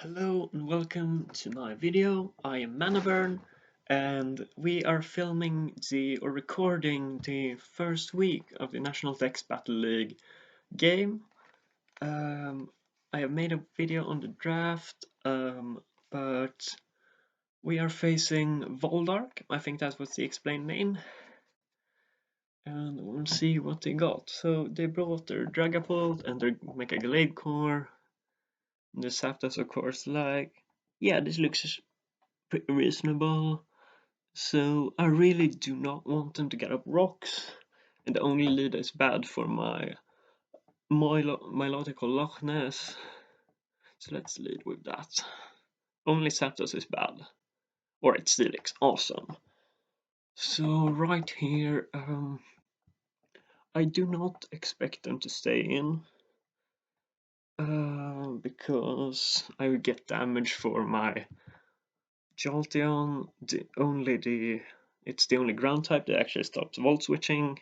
Hello and welcome to my video. I am Manaburn and we are recording the first week of the National Dex Battle League game. I have made a video on the draft, but we are facing Vuldark. I think that was the explained name. And we'll see what they got. So they brought their Dragapult and their Mecha Glade Core. The Zapdos, of course, yeah, this looks pretty reasonable. So I really do not want them to get up rocks, and the only lead is bad for my Milotical Loch Ness. So let's lead with that. Only Zapdos is bad, or it's Steelix, awesome. So right here, I do not expect them to stay in, because I would get damage for my Jolteon. It's the only ground type that actually stops volt switching.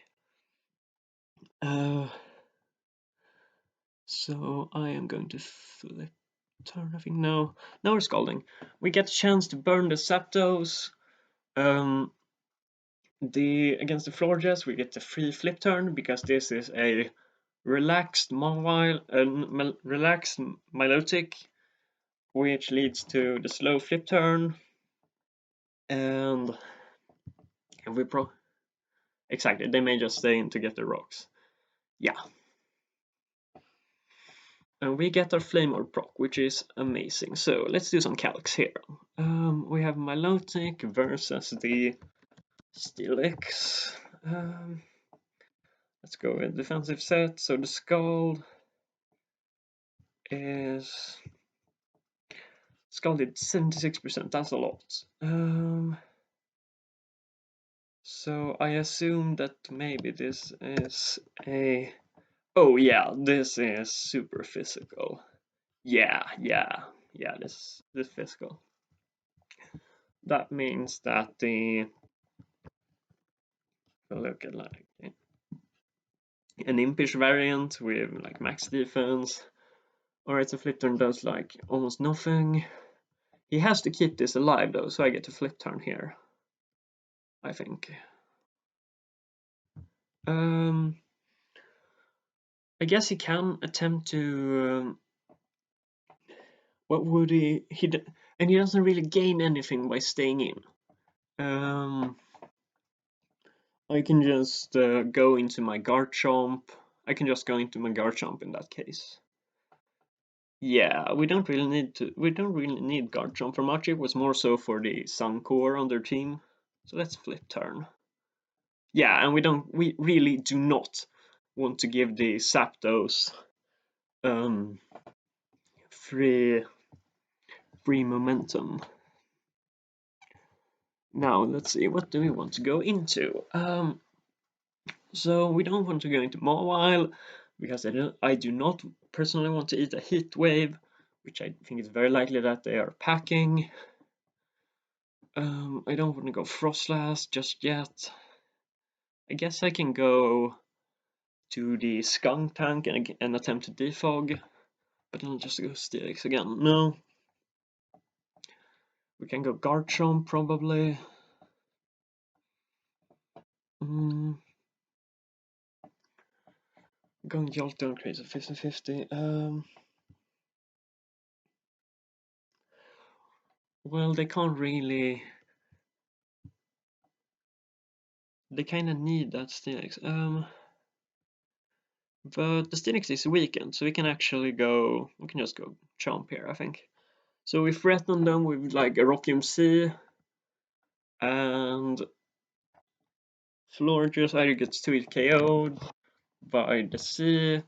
So I am going to flip turn, I think. No, now we're Scalding. We get a chance to burn the Zapdos. Against the Florges, we get the free flip turn because this is a relaxed relaxed Milotic, which leads to the slow flip turn. And exactly, they may just stay in to get the rocks. Yeah. And we get our Flame Orb proc, which is amazing. So let's do some calcs here. We have Milotic versus the Steelix. Let's go with defensive set. So the Scald is Scalded 76%. That's a lot. So I assume that maybe this is a. Oh yeah, this is super physical. Yeah. This physical. That means that look at like an impish variant with like max defense. Alright, so flip turn does like almost nothing. He has to keep this alive though, so I get to flip turn here, I think. I guess he can attempt to. What would he? And he doesn't really gain anything by staying in. I can just go into my garchomp. I can just go into my garchomp in that case. Yeah, we don't really need garchomp for much. It was more so for the Sun Core on their team. So let's flip turn. Yeah, and we really do not want to give the Zapdos free momentum. Now let's see, what do we want to go into? So we don't want to go into Mawile because I do not personally want to eat a heat wave, which I think is very likely that they are packing. I don't want to go Frostlass just yet. I guess I can go to the Skunk Tank and attempt to defog, but then I'll just go Steelix again. No. We can go Garchomp probably. Going Jolteon creates a 50-50. Well, they can't really. They kind of need that Steelix. But the Steelix is weakened, so we can actually go. We can just go Chomp here, I think. So we threaten them with like a Rockium C, and Florges either gets 2-hit KO'd by the C.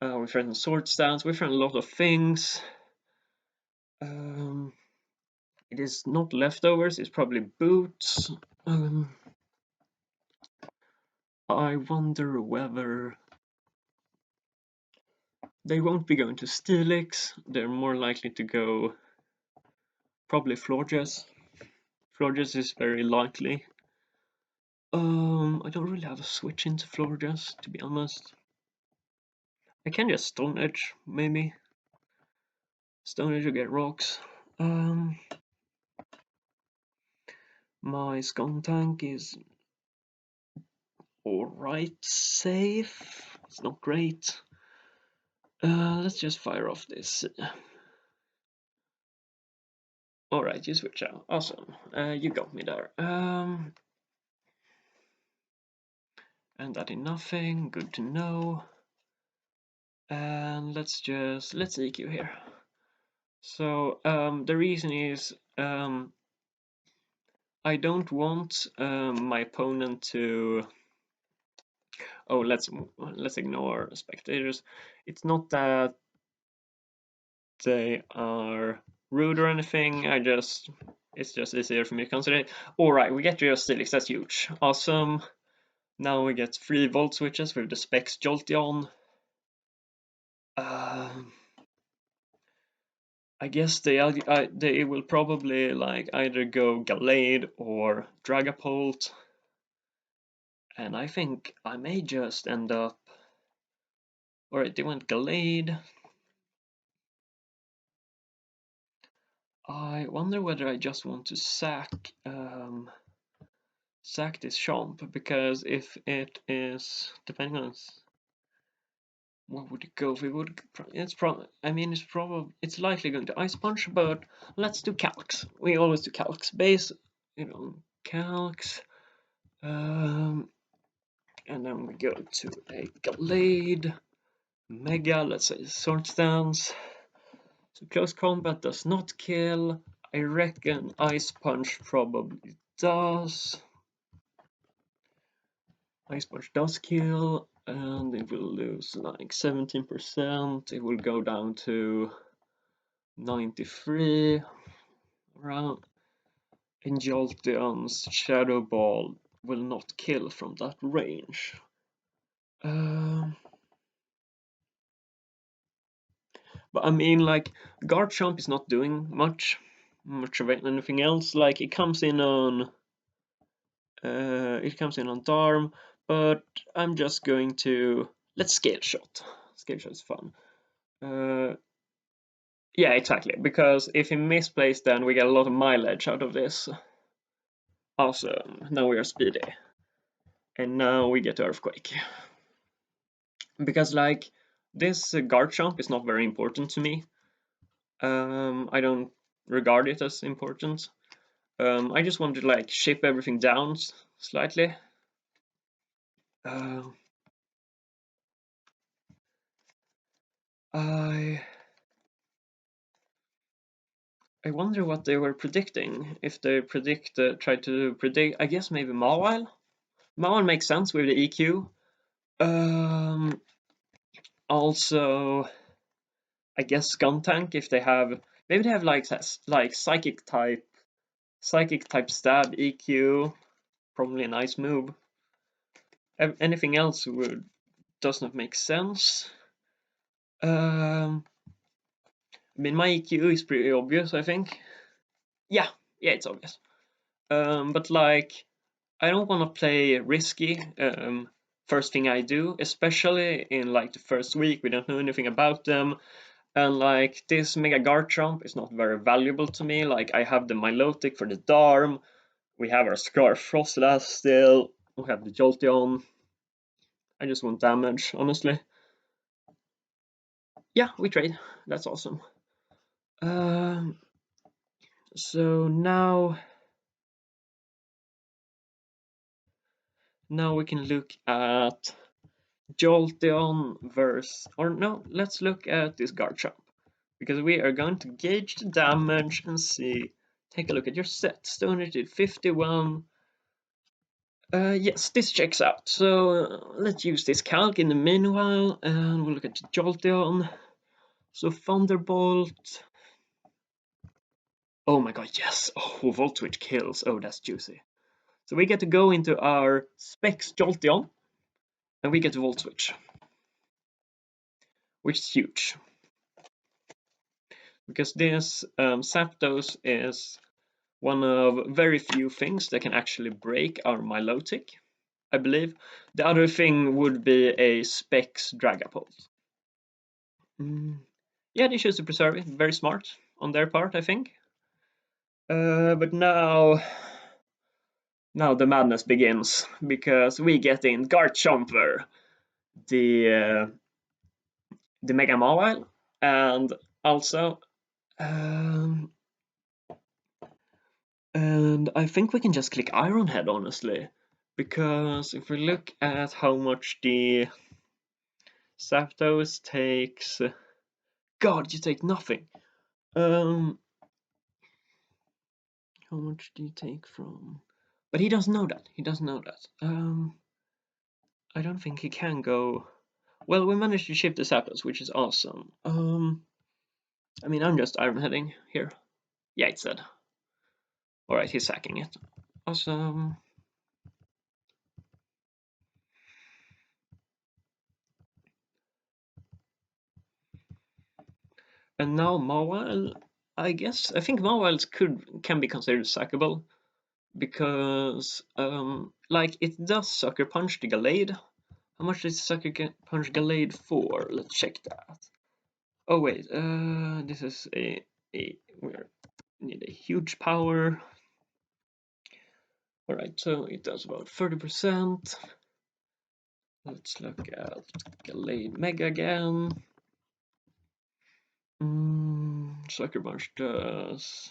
We threaten Sword Stance. We threaten a lot of things. It is not leftovers. It's probably boots. I wonder whether they won't be going to Steelix. They're more likely to go probably Florges. Florges is very likely. I don't really have a switch into Florges, to be honest. I can just Stone Edge, maybe. Stoner to get rocks. My scum tank is alright, safe. It's not great. Let's just fire off this. Alright, you switch out. Awesome. You got me there. And that in nothing. Good to know. And let's EQ here. So the reason is I don't want my opponent to. Oh, let's ignore spectators. It's not that they are rude or anything. It's just easier for me to consider it. All right, we get Geostilix. That's huge. Awesome. Now we get 3 volt switches with the specs Jolteon. I guess they will probably like either go Gallade or Dragapult, and I think I may just end up. Alright, they went Gallade. I wonder whether I just want to sack this Chomp, because if it is depending on what would it go? If it would, it's likely going to Ice Punch, but let's do Calcs. We always do Calcs. Base, Calcs. And then we go to a Gallade. Mega, let's say Sword Stance. So close combat does not kill. I reckon Ice Punch probably does. Ice Punch does kill, and it will lose like 17%. It will go down to 93 around. And Jolteon's Shadow Ball will not kill from that range. But I mean, like, Garchomp is not doing much of anything else. Like, it comes in on Darm, but I'm just going to let's Scale Shot. Scale Shot is fun. Yeah, exactly. Because if he misplays, then we get a lot of mileage out of this. Awesome. Now we are speedy, and now we get Earthquake. Because like this Garchomp is not very important to me. I don't regard it as important. I just want to like ship everything down slightly. I wonder what they were predicting. If they tried to predict, I guess maybe Mawile. Mawile makes sense with the EQ. Also, I guess Skuntank, if they have, maybe they have like psychic type stab EQ, probably a nice move. Anything else does not make sense. I mean, my EQ is pretty obvious, I think. Yeah, it's obvious. But like, I don't want to play risky first thing I do, especially in like the first week. We don't know anything about them. And like this Mega Garchomp is not very valuable to me. Like I have the Milotic for the Darm. We have our Scar Frostlass still. We have the Jolteon. I just want damage, honestly. Yeah, we trade. That's awesome. So now we can look at Jolteon versus, or no, let's look at this Garchomp, because we are going to gauge the damage and see. Take a look at your set. Stoner did 51. Yes, this checks out. So let's use this calc in the meanwhile, and we'll look at Jolteon. So Thunderbolt. Oh my god, yes! Oh, Volt Switch kills. Oh, that's juicy. So we get to go into our Specs Jolteon, and we get to Volt Switch, which is huge. Because this Zapdos is one of very few things that can actually break our Milotic, I believe. The other thing would be a Specs Dragapult. yeah, they choose to preserve it. Very smart on their part, I think. But now the madness begins, because we get in Garchomper, the Mega Mobile, and also and I think we can just click Iron Head, honestly, because if we look at how much the Zapdos takes, God, you take nothing. How much do you take from? But he doesn't know that. He doesn't know that. I don't think he can go. Well, we managed to shift the Zapdos, which is awesome. I mean, I'm just Iron Heading here. Yeah, it said. Alright, he's sacking it. Awesome. And now Mawile, I think Mawiles can be considered sackable, because like it does Sucker Punch the Gallade. How much does Sucker Punch Gallade for? Let's check that. Oh wait, this is we need a huge power. Alright, so it does about 30%. Let's look at Gallade Mega again. Sucker Punch does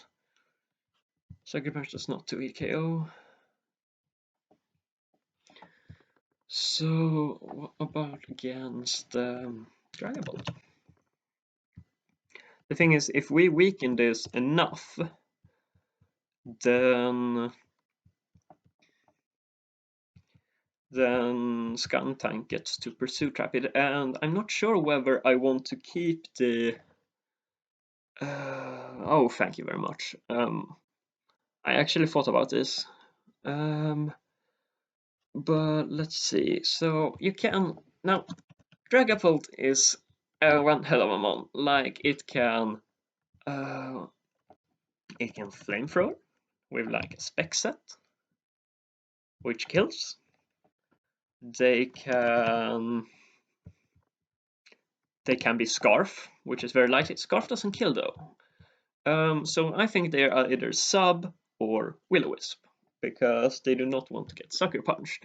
not do EKO. So what about against Dragon Bolt? The thing is, if we weaken this enough, then Skuntank gets to pursue trap it, and I'm not sure whether I want to keep the. Oh, thank you very much. I actually thought about this. But let's see. So you can now. Dragapult is one hell of a mon. Like it can flamethrower with like a spec set, which kills. They can be Scarf, which is very likely. Scarf doesn't kill though. So I think they are either Sub or Will-O-Wisp, because they do not want to get sucker punched.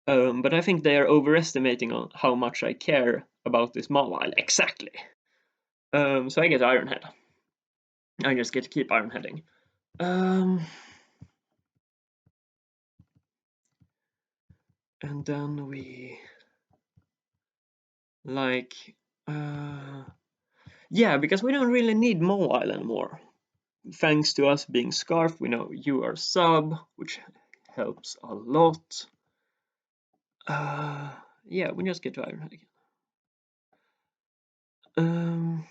But I think they are overestimating on how much I care about this Mawile exactly. So I get Iron Head. I just get to keep Iron Heading. And then we like yeah, because we don't really need Mawile anymore. Thanks to us being Scarf, we know you are Sub, which helps a lot. Yeah, we just get to Iron Head again.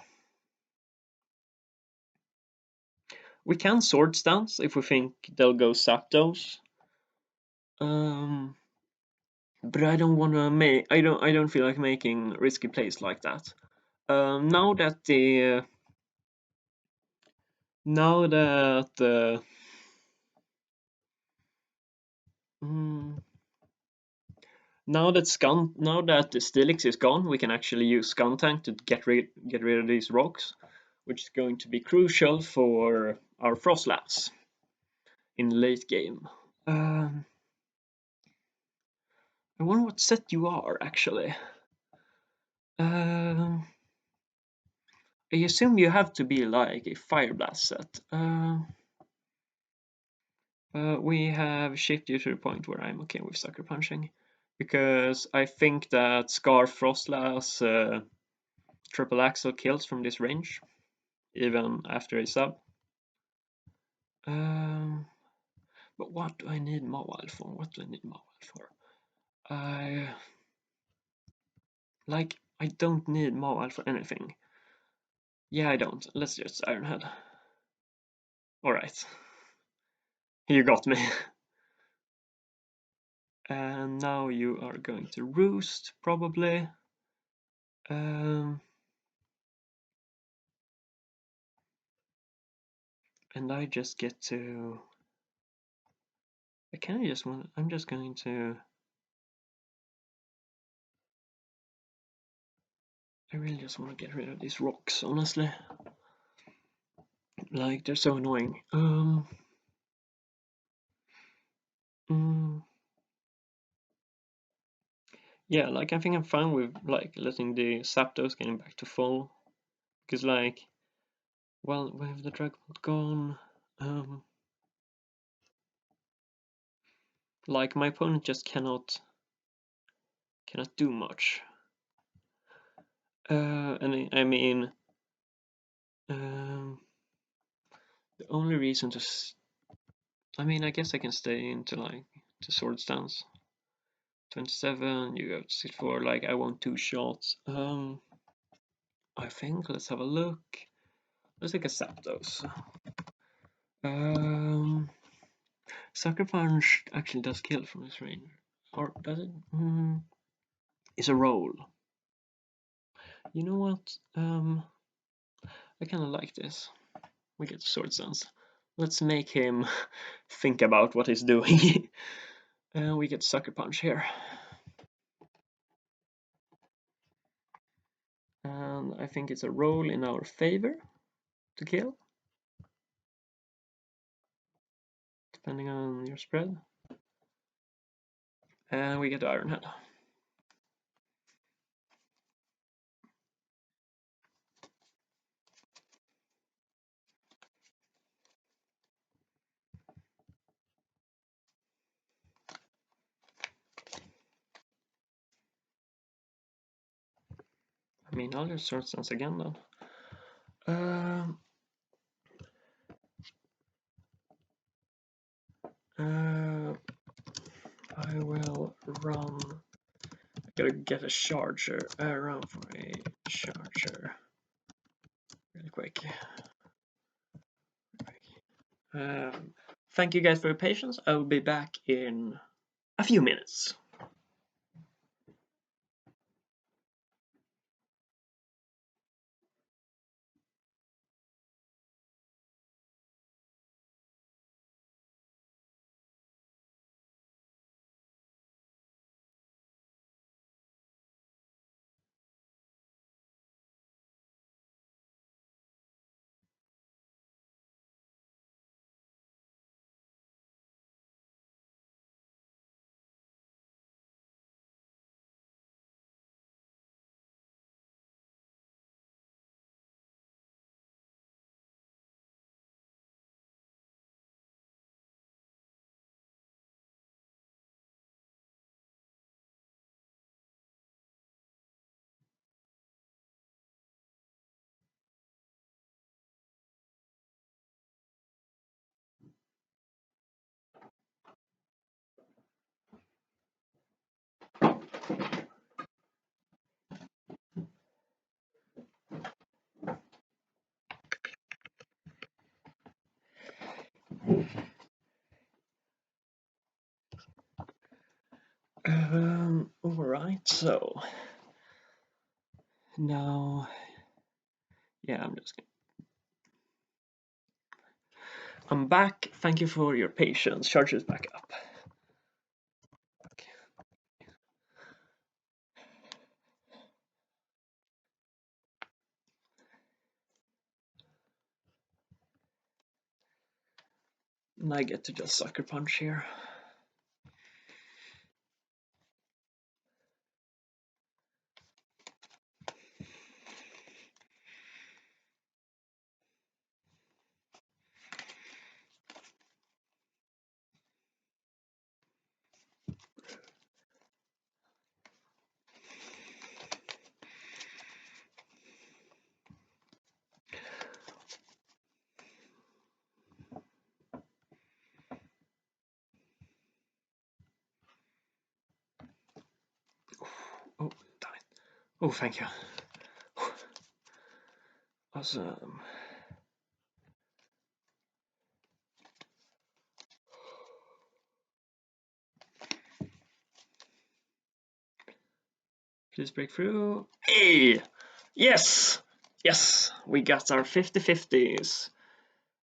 We can Sword Stance if we think they'll go Zapdos. But I don't want to make. I don't feel like making risky plays like that. Now that the Steelix is gone, we can actually use Skuntank to get rid of these rocks, which is going to be crucial for our Frostlats in late game. I wonder what set you are actually. I assume you have to be like a Fire Blast set. We have shifted you to the point where I'm okay with Sucker Punching, because I think that Scarf Frostlass Triple Axle kills from this range, even after a sub. But what do I need Mawile for? I don't need Mawile for anything. Yeah, I don't. Let's just Iron Head. Alright. You got me. And now you are going to Roost, probably. And I just get to. I'm just going to. I really just want to get rid of these rocks, honestly. Like, they're so annoying. Yeah, like I think I'm fine with like letting the Zapdos getting back to full, because like, well, we have the Dragon gone. Like my opponent just cannot do much. And I mean, the only reason to, I mean, I guess I can stay into like the sword stance. 27, you go to 64. Like I want 2 shots. I think let's have a look. Let's take a Zapdos. Sucker Punch actually does kill from this range, or does it? It's a roll. You know what? I kind of like this. We get sword stance. Let's make him think about what he's doing. And we get Sucker Punch here. And I think it's a roll in our favor to kill, depending on your spread. And we get Iron Head. I mean, I'll just sword stance again then. I will run. I gotta get a charger. Run for a charger. Really quick. Thank you guys for your patience. I will be back in a few minutes. Alright, so now, yeah, I'm back. Thank you for your patience. Charge is back up. Okay. And I get to just Sucker Punch here. Oh, damn it. Oh, thank you. Awesome. Please break through. Hey! Yes! Yes! We got our 50-50s.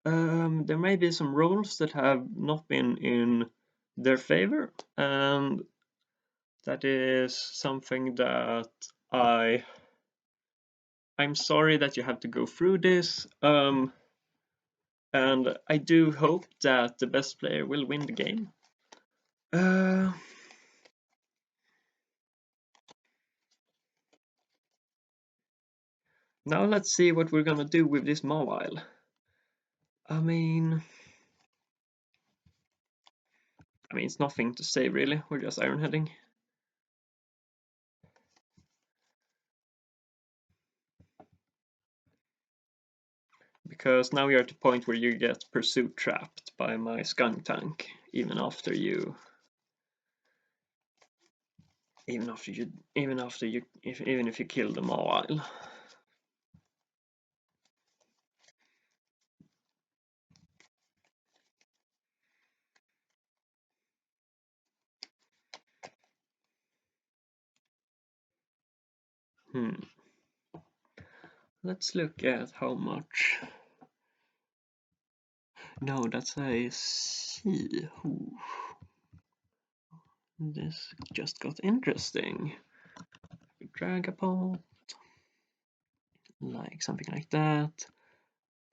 There may be some rolls that have not been in their favor, and that is something that I I'm sorry that you have to go through this, and I do hope that the best player will win the game. Now let's see what we're gonna do with this mobile. I mean, it's nothing to say really, we're just iron heading. Because now you're at the point where you get pursuit trapped by my skunk tank, even if you kill the mobile. Let's look at how much. No, that's a C. Ooh. This just got interesting. Drag a pot, like something like that.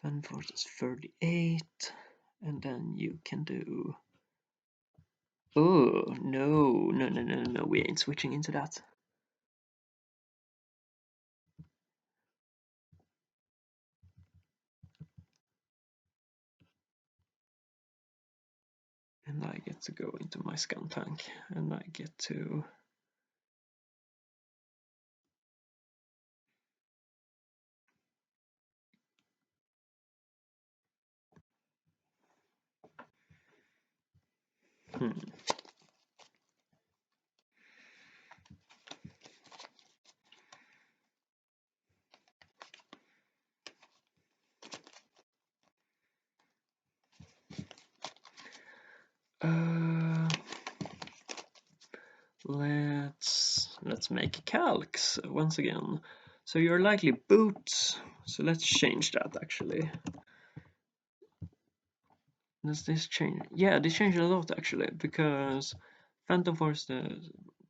Then force is 38, and then you can do. Oh no! We ain't switching into that. And I get to go into my scum tank, and I get to. Let's make calcs once again. So you're likely boots. So let's change that actually. Does this change? Yeah, this changed a lot actually, because Phantom Force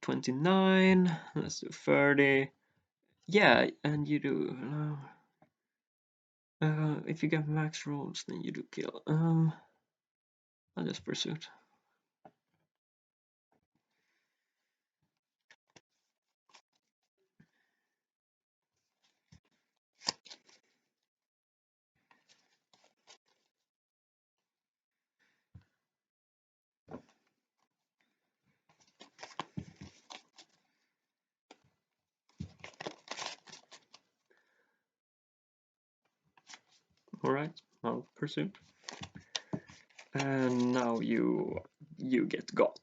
29. Let's do 30. Yeah, and you do. If you get max rolls, then you do kill. I'll just pursuit. Alright, I'll pursue. And now you get got.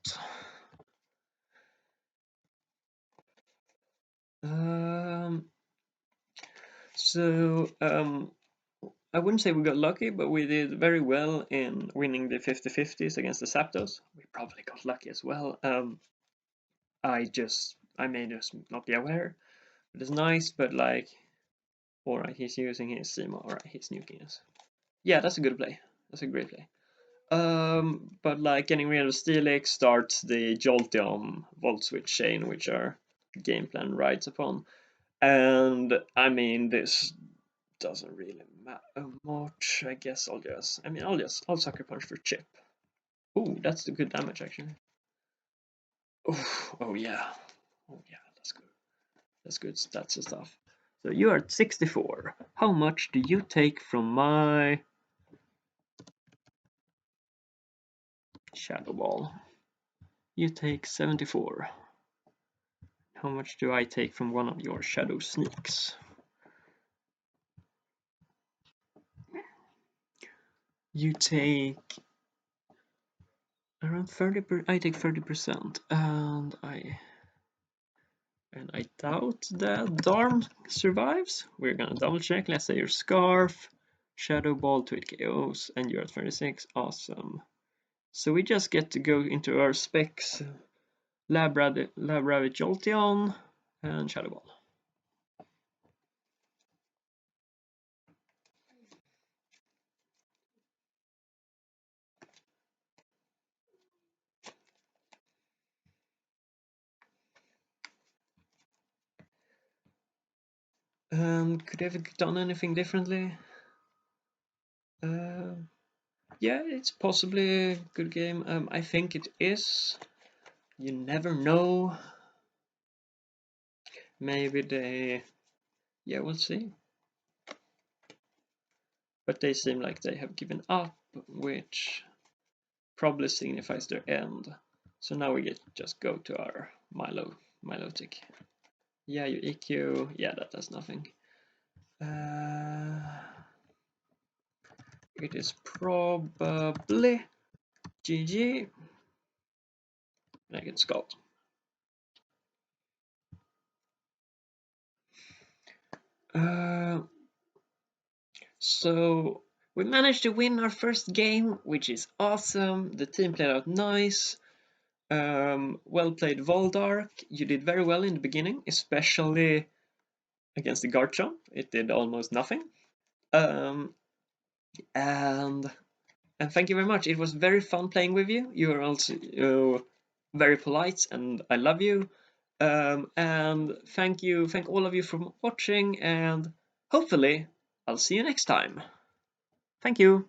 I wouldn't say we got lucky, but we did very well in winning the 50-50s against the Zapdos. We probably got lucky as well. I may just not be aware. But it's nice, but like, alright, he's using his Sima, alright, he's nuking us. Yeah, that's a good play. That's a great play. But like getting rid of Steelix starts the Jolteon Volt Switch chain, which our game plan rides upon. And I mean, this doesn't really matter much. I guess I'll sucker punch for chip. Oh, that's the good damage actually. Oh yeah. Oh yeah, that's good. That's good stats and stuff. So you are at 64. How much do you take from my Shadow Ball? You take 74. How much do I take from one of your Shadow Sneaks? You take around 30%. I take 30%, and I doubt that Darm survives. We're gonna double check. Let's say your Scarf, Shadow Ball to 8 KOs, and you're at 36. Awesome. So we just get to go into our specs: Lab Rabbit Jolteon, and Shadow Ball. Could I have done anything differently? Yeah, it's possibly a good game. I think it is. You never know. Maybe they... Yeah, we'll see. But they seem like they have given up, which probably signifies their end. So now we just go to our Milotic. Yeah, you EQ. Yeah, that does nothing. It is probably GG. I get Scott. So we managed to win our first game, which is awesome. The team played out nice. Well played, Vuldark. You did very well in the beginning, especially against the garchomp. It did almost nothing. And thank you very much. It was very fun playing with you. You are also very polite, and I love you. And thank all of you for watching, and hopefully I'll see you next time. Thank you.